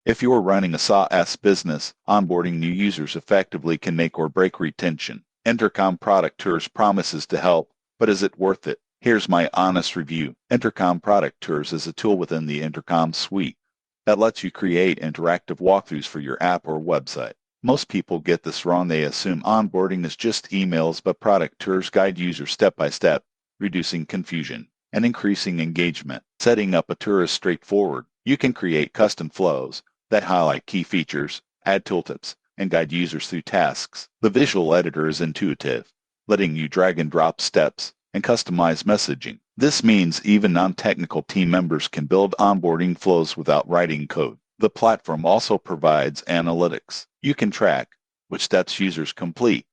If you're running a SaaS business, onboarding new users effectively can make or break retention. Intercom Product Tours promises to help, but is it worth it? Here's my honest review. Intercom Product Tours is a tool within the Intercom suite that lets you create interactive walkthroughs for your app or website. Most people get this wrong. They assume onboarding is just emails, but Product Tours guide users step by step, reducing confusion and increasing engagement. Setting up a tour is straightforward. You can create custom flows that highlight key features, add tooltips, and guide users through tasks. The visual editor is intuitive, letting you drag and drop steps and customize messaging. This means even non-technical team members can build onboarding flows without writing code. The platform also provides analytics. You can track which steps users complete,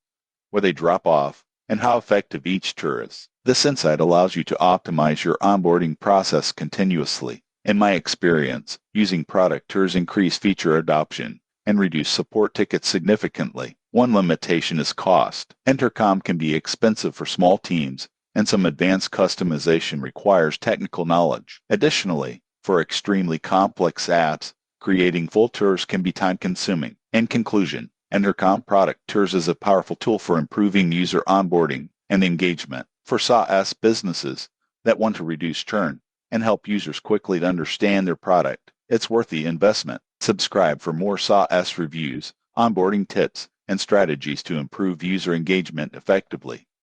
where they drop off, and how effective each tour is. This insight allows you to optimize your onboarding process continuously. In my experience, using product tours increase feature adoption and reduce support tickets significantly. One limitation is cost. Intercom can be expensive for small teams, and some advanced customization requires technical knowledge. Additionally, for extremely complex apps, creating full tours can be time-consuming. In conclusion, Intercom Product Tours is a powerful tool for improving user onboarding and engagement. For SaaS businesses that want to reduce churn and help users quickly understand their product, it's worth the investment. Subscribe for more SaaS reviews, onboarding tips, and strategies to improve user engagement effectively.